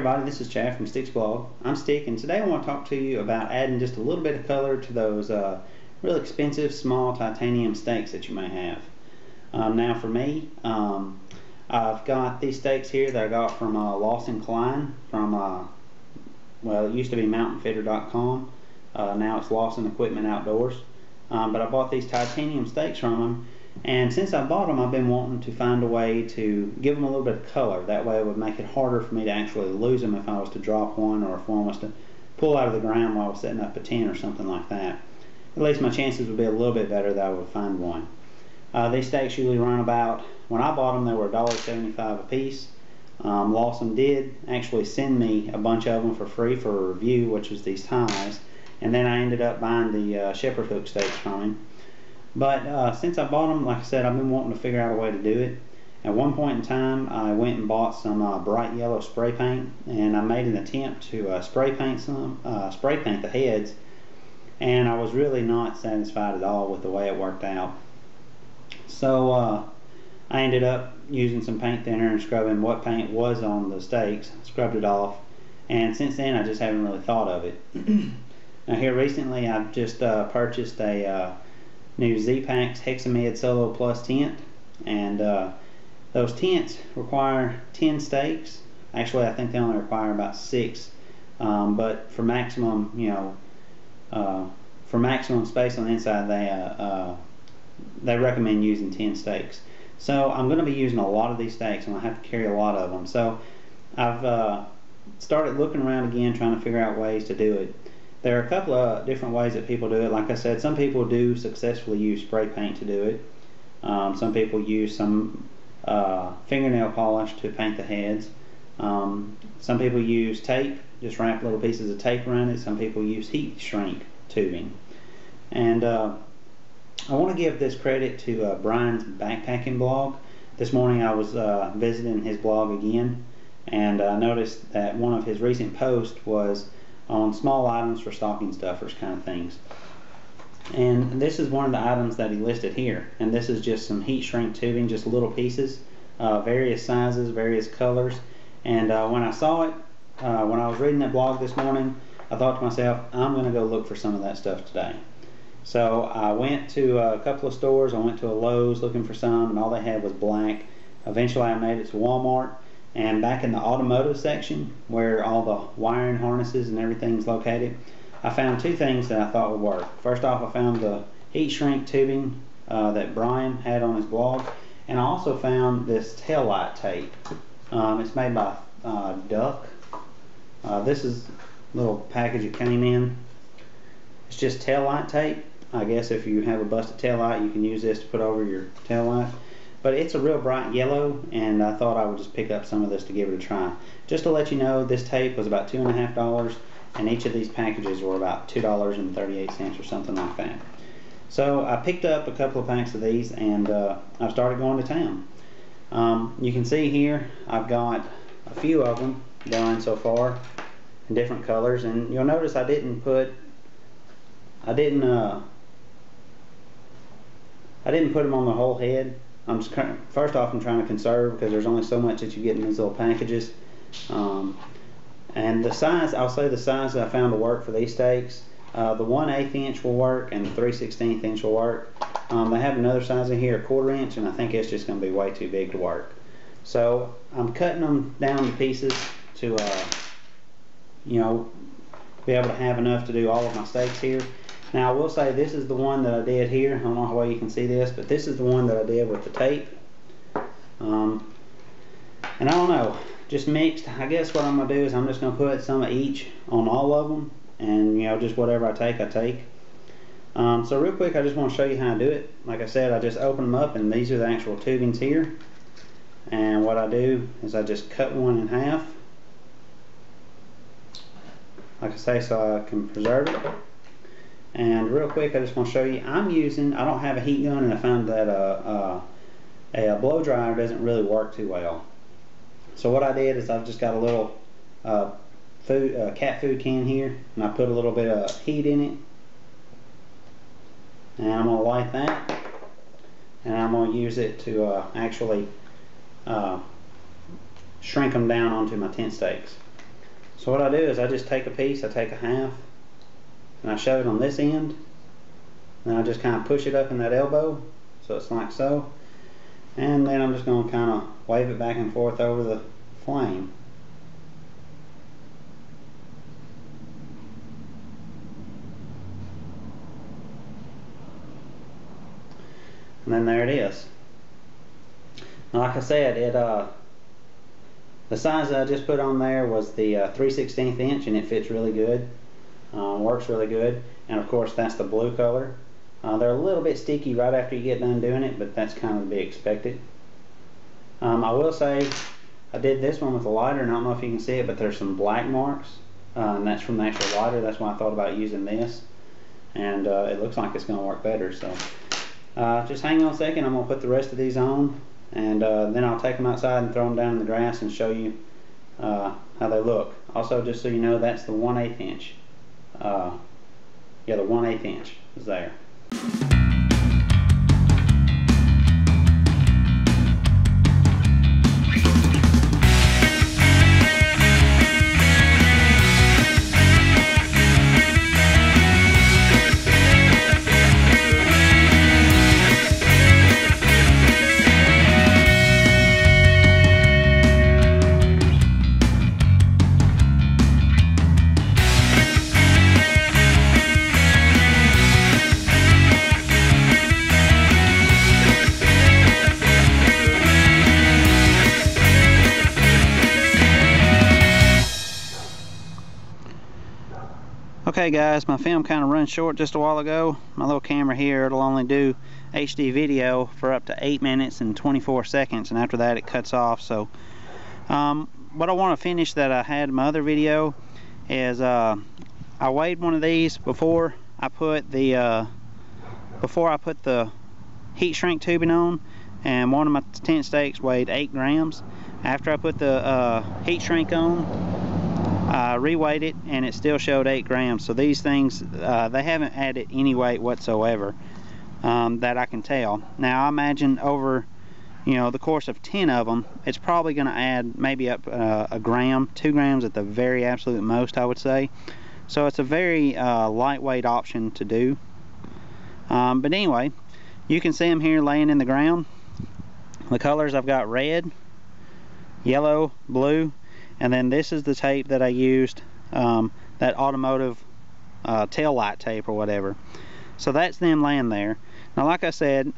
everybody, this is Chad from Stick's blog. I'm Stick, and today I want to talk to you about adding just a little bit of color to those really expensive small titanium steaks that you may have. Now for me, I've got these steaks here that I got from Lawson Klein from, well, it used to be mountainfitter.com. Now it's Lawson Equipment Outdoors. But I bought these titanium steaks from them, and since I bought them, I've been wanting to find a way to give them a little bit of color. That way it would make it harder for me to actually lose them if I was to drop one, or if one was to pull out of the ground while I was setting up a tent or something like that. At least my chances would be a little bit better that I would find one. These steaks usually run about, when I bought them, they were $1.75 a piece. Lawson did actually send me a bunch of them for free for a review, which was these thighs, and then I ended up buying the shepherd hook steaks from him. But since I bought them, like I said, I've been wanting to figure out a way to do it. At one point in time, I went and bought some bright yellow spray paint, and I made an attempt to spray paint the heads, and I was really not satisfied at all with the way it worked out. So I ended up using some paint thinner and scrubbing what paint was on the steaks, scrubbed it off, and since then I just haven't really thought of it. Now here recently I've just purchased a new Z-Packs Hexamid Solo Plus tent, and those tents require 10 steaks. Actually, I think they only require about 6, but for maximum, for maximum space on the inside, they recommend using 10 steaks. So I'm going to be using a lot of these steaks, and I have to carry a lot of them. So I've started looking around again, trying to figure out ways to do it. There are a couple of different ways that people do it. Like I said, some people do successfully use spray paint to do it. Some people use some fingernail polish to paint the heads. Some people use tape, just wrap little pieces of tape around it. Some people use heat shrink tubing. And I want to give this credit to Brian's backpacking blog. This morning I was visiting his blog again, and I noticed that one of his recent posts was on small items for stocking stuffers kind of things. And this is one of the items that he listed here, and this is just some heat shrink tubing, just little pieces, various sizes, various colors. And when I saw it, when I was reading that blog this morning, I thought to myself, I'm going to go look for some of that stuff today. So I went to a couple of stores. I went to a Lowe's looking for some, and all they had was black. Eventually I made it to Walmart, and back in the automotive section where all the wiring harnesses and everything's located, I found two things that I thought would work. First off, I found the heat shrink tubing that Brian had on his blog, and I also found this tail light tape. It's made by Duck. This is the little package it came in. It's just tail light tape. I guess if you have a busted tail light, you can use this to put over your tail light. But it's a real bright yellow, and I thought I would just pick up some of this to give it a try. Just to let you know, this tape was about $2.50, and each of these packages were about $2.38 or something like that. So I picked up a couple of packs of these, and I've started going to town. You can see here I've got a few of them done so far in different colors, and you'll notice I didn't put them on the whole head. First off, I'm trying to conserve because there's only so much that you get in these little packages. And the size, I'll say the size that I found to work for these steaks, the 1/8 inch will work, and the 3/16 inch will work. They have another size in here, 1/4 inch, and I think it's just going to be way too big to work. So I'm cutting them down to pieces to, be able to have enough to do all of my steaks here. Now I will say this is the one that I did here. I don't know how well you can see this, but this is the one that I did with the tape. And I don't know, just mixed. I guess what I'm going to do is I'm just going to put some of each on all of them, and just whatever I take, I take. So real quick, I just want to show you how I do it. Like I said, I just open them up, and these are the actual tubings here. And what I do is I just cut one in half, like I say, so I can preserve it. And real quick, I just want to show you, I don't have a heat gun, and I found that a blow dryer doesn't really work too well. So what I did is I've just got a little cat food can here, and I put a little bit of heat in it, and I'm going to light that, and I'm going to use it to actually shrink them down onto my tent stakes. So what I do is I just take a piece, I take a half, and I shove it on this end, and I just kind of push it up in that elbow, so it's like so, and then I'm just going to kind of wave it back and forth over the flame. And then there it is. Now, like I said, the size that I just put on there was the 3/16 inch, and it fits really good. Works really good. And of course, that's the blue color. They're a little bit sticky right after you get done doing it, but that's kind of to be expected. I will say, I did this one with a lighter, and I don't know if you can see it, but there's some black marks, and that's from the actual lighter. That's why I thought about using this, and it looks like it's going to work better. So just hang on a second. I'm going to put the rest of these on, and then I'll take them outside and throw them down in the grass and show you how they look. Also, just so you know, that's the 1/8 inch. Yeah, the 1/8 inch is there. Okay guys, my film kind of run short just a while ago. My little camera here, it'll only do HD video for up to 8 minutes and 24 seconds, and after that it cuts off. So what I want to finish that I had in my other video is I weighed one of these before I put the heat shrink tubing on, and one of my tent stakes weighed 8 grams. After I put the heat shrink on, I reweighed it, and it still showed 8 grams. So these things, they haven't added any weight whatsoever, that I can tell. Now I imagine over, the course of 10 of them, it's probably going to add maybe up a gram, 2 grams at the very absolute most, I would say. So it's a very lightweight option to do. But anyway, you can see them here laying in the ground. The colors, I've got red, yellow, blue, and then this is the tape that I used, that automotive tail light tape or whatever. So that's them laying there. Now like I said,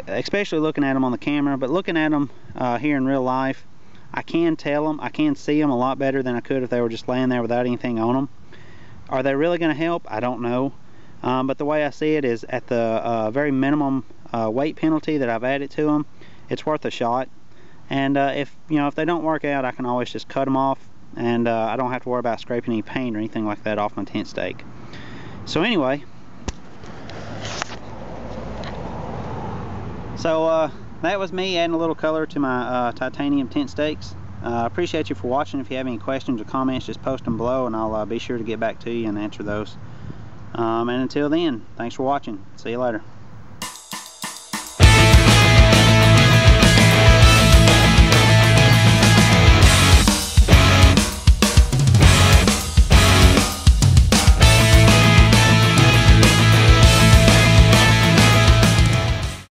especially looking at them on the camera, but looking at them here in real life, I can tell them, I can see them a lot better than I could if they were just laying there without anything on them. Are they really going to help? I don't know. But the way I see it is, at the very minimum weight penalty that I've added to them, it's worth a shot. And if they don't work out, I can always just cut them off, and I don't have to worry about scraping any paint or anything like that off my tent stake. So anyway, that was me adding a little color to my titanium tent stakes. I appreciate you for watching. If you have any questions or comments, just post them below, and I'll be sure to get back to you and answer those. And until then, thanks for watching. See you later.